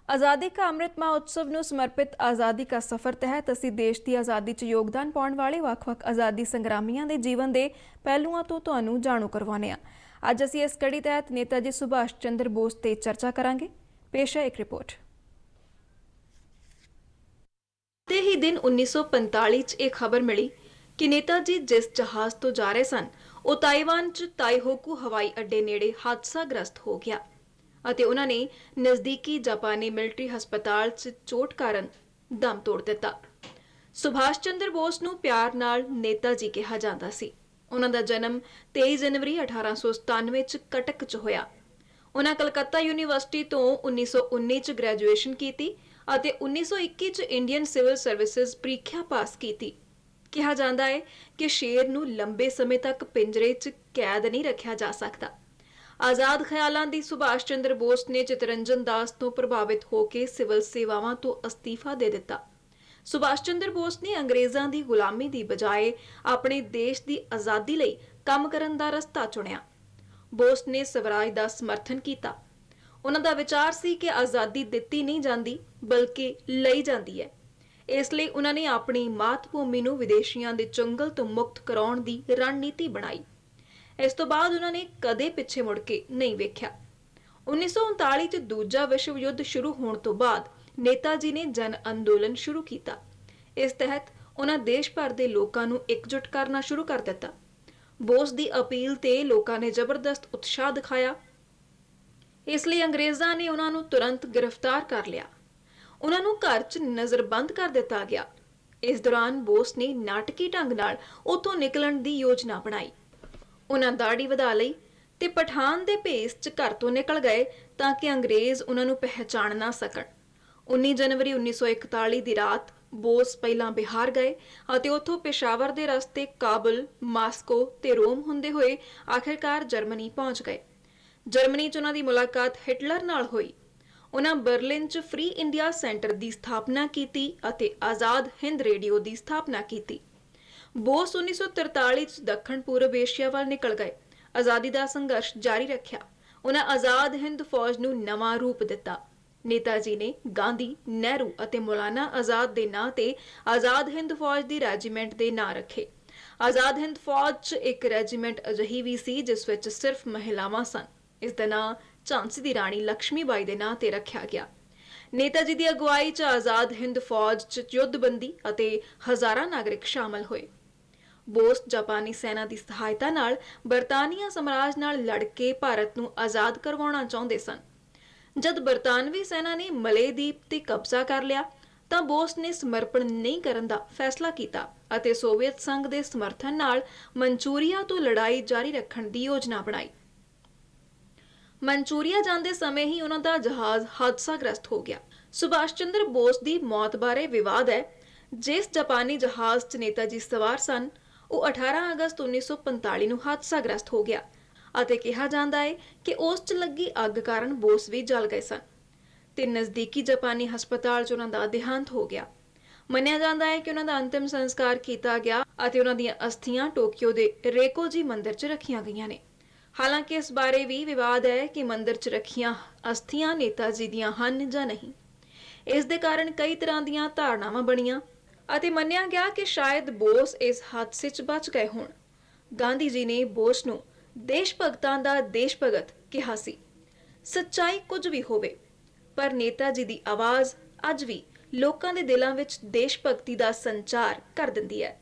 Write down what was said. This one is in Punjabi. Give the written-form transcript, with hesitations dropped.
आज़ादी का अमृत महोत्सव ਨੂੰ ਸਮਰਪਿਤ ਆਜ਼ਾਦੀ का सफ़र तहत ਅਸੀਂ ਦੇਸ਼ ਦੀ ਆਜ਼ਾਦੀ 'ਚ ਯੋਗਦਾਨ ਪਾਉਣ ਵਾਲੇ ਵੱਖ-ਵੱਖ ਆਜ਼ਾਦੀ ਸੰਗਰਾਮੀਆਂ ਦੇ ਜੀਵਨ ਦੇ ਪਹਿਲੂਆਂ ਤੋਂ ਤੁਹਾਨੂੰ ਜਾਣੂ ਕਰਵਾਉਂਦੇ ਹਾਂ। ਅੱਜ ਅਸੀਂ ਇਸ ਕੜੀ ਤਹਿਤ ਨੇਤਾ ਜੀ ਸੁਭਾਸ਼ ਚੰਦਰ ਬੋਸ ਤੇ ਚਰਚਾ ਕਰਾਂਗੇ। पेश है एक रिपोर्ट। ते ही दिन 1945 च एक खबर मिली कि नेताजी जिस जहाज तो जा रहे सन वो ताइवान च ताइहोकू हवाई अड्डे नेड़े हादसाग्रस्त हो गया ਅਤੇ ਉਹਨਾਂ ਨੇ ਨਜ਼ਦੀਕੀ ਜਾਪਾਨੀ ਮਿਲਟਰੀ ਹਸਪਤਾਲ 'ਚ ਚੋਟ ਕਾਰਨ ਦਮ ਤੋੜ ਦਿੱਤਾ। ਸੁਭਾਸ਼ ਚੰਦਰ ਬੋਸ ਨੂੰ ਪਿਆਰ ਨਾਲ ਨੇਤਾ ਜੀ ਕਿਹਾ ਜਾਂਦਾ ਸੀ। ਉਹਨਾਂ ਦਾ ਜਨਮ 23 ਜਨਵਰੀ 1897 ਚ ਕਟਕ 'ਚ ਹੋਇਆ। ਉਹਨਾਂ ਕਲਕੱਤਾ ਯੂਨੀਵਰਸਿਟੀ ਤੋਂ 1919 ਚ ਗ੍ਰੈਜੂਏਸ਼ਨ ਕੀਤੀ ਅਤੇ 1921 ਚ ਇੰਡੀਅਨ ਸਿਵਲ ਸਰਵਿਸਿਜ਼ ਪ੍ਰੀਖਿਆ ਪਾਸ ਕੀਤੀ। ਕਿਹਾ ਜਾਂਦਾ ਹੈ ਕਿ ਸ਼ੇਰ ਨੂੰ ਲੰਬੇ ਸਮੇਂ ਤੱਕ ਪਿੰਜਰੇ 'ਚ ਕੈਦ ਨਹੀਂ ਰੱਖਿਆ ਜਾ ਸਕਦਾ। ਆਜ਼ਾਦ ਖਿਆਲਾਂ ਦੀ ਸੁਭਾਸ਼ ਚੰਦਰ ਬੋਸ ਨੇ ਚਿਤਰੰਜਨ ਦਾਸ ਤੋਂ ਪ੍ਰਭਾਵਿਤ ਹੋ ਕੇ ਸਿਵਲ ਸੇਵਾਵਾਂ ਤੋਂ ਅਸਤੀਫਾ ਦੇ ਦਿੱਤਾ। ਸੁਭਾਸ਼ ਚੰਦਰ ਬੋਸ ਨੇ ਅੰਗਰੇਜ਼ਾਂ ਦੀ ਗੁਲਾਮੀ ਦੀ ਬਜਾਏ ਆਪਣੇ ਦੇਸ਼ ਦੀ ਆਜ਼ਾਦੀ ਲਈ ਕੰਮ ਕਰਨ ਦਾ ਰਸਤਾ ਚੁਣਿਆ। ਬੋਸ ਨੇ ਸਵਰਾਜ ਦਾ ਸਮਰਥਨ ਕੀਤਾ। ਉਹਨਾਂ ਦਾ ਵਿਚਾਰ ਸੀ ਕਿ ਆਜ਼ਾਦੀ ਦਿੱਤੀ ਨਹੀਂ ਜਾਂਦੀ ਬਲਕਿ ਲਈ ਜਾਂਦੀ ਹੈ। ਇਸ ਲਈ ਉਹਨਾਂ ਨੇ ਆਪਣੀ ਮਾਤ ਭੂਮੀ ਨੂੰ ਵਿਦੇਸ਼ੀਆਂ ਦੇ ਚੰਗਲ ਤੋਂ ਮੁਕਤ ਕਰਾਉਣ ਦੀ ਰਣਨੀਤੀ ਬਣਾਈ। ਇਸ ਤੋਂ ਬਾਅਦ ਉਹਨਾਂ ਨੇ ਕਦੇ ਪਿੱਛੇ ਮੁੜ ਕੇ ਨਹੀਂ ਵੇਖਿਆ। 1939 ਚ ਦੂਜਾ ਵਿਸ਼ਵ ਯੁੱਧ ਸ਼ੁਰੂ ਹੋਣ ਤੋਂ ਬਾਅਦ ਨੇਤਾ ਜੀ ਨੇ ਜਨ ਅੰਦੋਲਨ ਸ਼ੁਰੂ ਕੀਤਾ। ਇਸ ਤਹਿਤ ਉਹਨਾਂ ਦੇਸ਼ ਭਰ ਦੇ ਲੋਕਾਂ ਨੂੰ ਇਕਜੁੱਟ ਕਰਨਾ ਸ਼ੁਰੂ ਕਰ ਦਿੱਤਾ। ਬੋਸ ਦੀ ਅਪੀਲ ਤੇ ਲੋਕਾਂ ਨੇ ਜ਼ਬਰਦਸਤ ਉਤਸ਼ਾਹ ਦਿਖਾਇਆ। ਇਸ ਲਈ ਅੰਗਰੇਜ਼ਾਂ ਨੇ ਉਹਨਾਂ ਨੂੰ ਤੁਰੰਤ ਗ੍ਰਿਫਤਾਰ ਕਰ ਲਿਆ। ਉਹਨਾਂ ਨੂੰ ਘਰ 'ਚ ਨਜ਼ਰਬੰਦ ਕਰ ਦਿੱਤਾ ਗਿਆ। ਇਸ ਦੌਰਾਨ ਬੋਸ ਨੇ ਨਾਟਕੀ ਢੰਗ ਨਾਲ ਉੱਥੋਂ ਨਿਕਲਣ ਦੀ ਯੋਜਨਾ ਬਣਾਈ। ਉਹਨਾਂ ਦਾੜੀ ਵਧਾ ਲਈ ਤੇ ਪਠਾਨ ਦੇ ਭੇਸ 'ਚ ਘਰ ਤੋਂ ਨਿਕਲ ਗਏ ਤਾਂ ਕਿ ਅੰਗਰੇਜ਼ ਉਹਨਾਂ ਨੂੰ ਪਹਿਚਾਣ ਨਾ ਸਕਣ। 19 ਜਨਵਰੀ 1941 ਦੀ ਰਾਤ ਬੋਸ ਪਹਿਲਾਂ ਬਿਹਾਰ ਗਏ ਅਤੇ ਉੱਥੋਂ ਪੇਸ਼ਾਵਰ ਦੇ ਰਸਤੇ ਕਾਬਲ, ਮਾਸਕੋ ਤੇ ਰੋਮ ਹੁੰਦੇ ਹੋਏ ਆਖਿਰਕਾਰ ਜਰਮਨੀ ਪਹੁੰਚ ਗਏ। ਜਰਮਨੀ 'ਚ ਉਹਨਾਂ ਦੀ ਮੁਲਾਕਾਤ ਹਿਟਲਰ ਨਾਲ ਹੋਈ। ਉਹਨਾਂ ਬਰਲਿਨ 'ਚ ਫ੍ਰੀ ਇੰਡੀਆ ਸੈਂਟਰ ਦੀ ਸਥਾਪਨਾ ਕੀਤੀ ਅਤੇ ਆਜ਼ਾਦ ਹਿੰਦ ਰੇਡੀਓ ਦੀ ਸਥਾਪਨਾ ਕੀਤੀ। ਬੋਸ 1943 ਚ ਦੱਖਣ ਪੂਰਬ ਏਸ਼ੀਆ ਵੱਲ ਨਿਕਲ ਗਏ। ਆਜ਼ਾਦੀ ਦਾ ਸੰਘਰਸ਼ ਜਾਰੀ ਰੱਖਿਆ। ਉਹਨਾਂ ਆਜ਼ਾਦ ਹਿੰਦ ਫੌਜ ਨੂੰ ਨਵਾਂ ਰੂਪ ਦਿੱਤਾ। ਨੇਤਾ ਜੀ ਨੇ ਗਾਂਧੀ, ਨਹਿਰੂ ਅਤੇ ਮੌਲਾਨਾ ਆਜ਼ਾਦ ਦੇ ਨਾਂ ਤੇ ਆਜ਼ਾਦ ਹਿੰਦ ਫੌਜ ਦੀ ਰੈਜੀਮੈਂਟ ਦੇ ਨਾਂ ਰੱਖੇ। ਆਜ਼ਾਦ ਹਿੰਦ ਫੌਜ 'ਚ ਇੱਕ ਰੈਜੀਮੈਂਟ ਅਜਿਹੀ ਵੀ ਸੀ ਜਿਸ ਵਿੱਚ ਸਿਰਫ ਮਹਿਲਾਵਾਂ ਸਨ। ਇਸ ਦਾ ਨਾਂ ਝਾਂਸੀ ਦੀ ਰਾਣੀ ਲక్ష్ਮੀ ਬਾਈ ਦੇ ਨਾਂ ਤੇ ਰੱਖਿਆ ਗਿਆ। ਨੇਤਾ ਜੀ ਦੀ ਅਗਵਾਈ 'ਚ ਆਜ਼ਾਦ ਹਿੰਦ ਫੌਜ 'ਚ ਯੁੱਧਬੰਦੀ ਅਤੇ ਹਜ਼ਾਰਾਂ ਨਾਗਰਿਕ ਸ਼ਾਮਲ ਹੋਏ। ਬੋਸ ਜਾਪਾਨੀ ਸੈਨਾ ਦੀ ਸਹਾਇਤਾ ਨਾਲ ਬਰਤਾਨੀਆ ਸਾਮਰਾਜ ਨਾਲ ਲੜ ਕੇ ਭਾਰਤ ਨੂੰ ਆਜ਼ਾਦ ਕਰਵਾਉਣਾ ਚਾਹੁੰਦੇ ਸਨ। ਜਦ ਬਰਤਾਨਵੀ ਸੈਨਾ ਨੇ ਮਲੇਦੀਪ ਤੇ ਕਬਜ਼ਾ ਕਰ ਲਿਆ ਤਾਂ ਬੋਸ ਨੇ ਸਮਰਪਣ ਨਹੀਂ ਕਰਨ ਦਾ ਫੈਸਲਾ ਕੀਤਾ ਅਤੇ ਸੋਵੀਅਤ ਸੰਘ ਦੇ ਸਮਰਥਨ ਨਾਲ ਮਨਚੂਰੀਆ ਤੋਂ ਲੜਾਈ ਜਾਰੀ ਰੱਖਣ ਦੀ ਯੋਜਨਾ ਬਣਾਈ। ਮਨਚੂਰੀਆ ਜਾਂਦੇ ਸਮੇਂ ਹੀ ਉਹਨਾਂ ਦਾ ਜਹਾਜ਼ ਹਾਦਸਾਗ੍ਰਸਤ ਹੋ ਗਿਆ। ਸੁਭਾਸ਼ ਚੰਦਰ ਬੋਸ ਦੀ ਮੌਤ ਬਾਰੇ ਵਿਵਾਦ ਹੈ। ਜਿਸ ਜਾਪਾਨੀ ਜਹਾਜ਼ 'ਚ ਨੇਤਾ ਜੀ ਸਵਾਰ ਸਨ ਉਹ 18 ਅਗਸਤ 1945 ਨੂੰ ਹਾਦਸਾਗ੍ਰਸਤ ਹੋ ਗਿਆ ਅਤੇ ਕਿਹਾ ਜਾਂਦਾ ਹੈ ਕਿ ਉਸ 'ਚ ਲੱਗੀ ਅੱਗ ਕਾਰਨ ਬੋਸ ਵੀ ਜਲ ਗਏ ਸਨ ਤੇ ਨਜ਼ਦੀਕੀ ਜਾਪਾਨੀ ਹਸਪਤਾਲ 'ਚ ਉਹਨਾਂ ਦਾ ਦੇਹਾਂਤ ਹੋ ਗਿਆ। ਮੰਨਿਆ ਜਾਂਦਾ ਹੈ ਕਿ ਉਹਨਾਂ ਦਾ ਅੰਤਿਮ ਸੰਸਕਾਰ ਕੀਤਾ ਗਿਆ ਅਤੇ ਉਹਨਾਂ ਦੀਆਂ ਅਸਥੀਆਂ ਟੋਕੀਓ ਦੇ ਰੇਕੋਜੀ ਮੰਦਿਰ 'ਚ ਰੱਖੀਆਂ ਗਈਆਂ ਨੇ। ਹਾਲਾਂਕਿ ਇਸ ਬਾਰੇ ਵੀ ਵਿਵਾਦ ਹੈ ਕਿ ਮੰਦਿਰ 'ਚ ਰੱਖੀਆਂ ਅਸਥੀਆਂ ਨੇਤਾ ਜੀ ਦੀਆਂ ਹਨ ਜਾਂ ਨਹੀਂ। ਇਸ ਦੇ ਕਾਰਨ ਕਈ ਤਰ੍ਹਾਂ ਦੀਆਂ ਧਾਰਨਾਵਾਂ ਬਣੀਆਂ ਅਤੇ ਮੰਨਿਆ ਗਿਆ ਕਿ ਸ਼ਾਇਦ ਬੋਸ ਇਸ ਹਾਦਸੇ 'ਚ ਬਚ ਗਏ ਹੋਣ। ਗਾਂਧੀ ਜੀ ਨੇ ਬੋਸ ਨੂੰ ਦੇਸ਼ ਭਗਤਾਂ ਦਾ ਦੇਸ਼ ਭਗਤ ਕਿਹਾ ਸੀ। ਸੱਚਾਈ ਕੁਝ ਵੀ ਹੋਵੇ ਪਰ ਨੇਤਾ ਜੀ ਦੀ ਆਵਾਜ਼ ਅੱਜ ਵੀ ਲੋਕਾਂ ਦੇ ਦਿਲਾਂ ਵਿੱਚ ਦੇਸ਼ ਭਗਤੀ ਦਾ ਸੰਚਾਰ ਕਰ ਦਿੰਦੀ ਹੈ।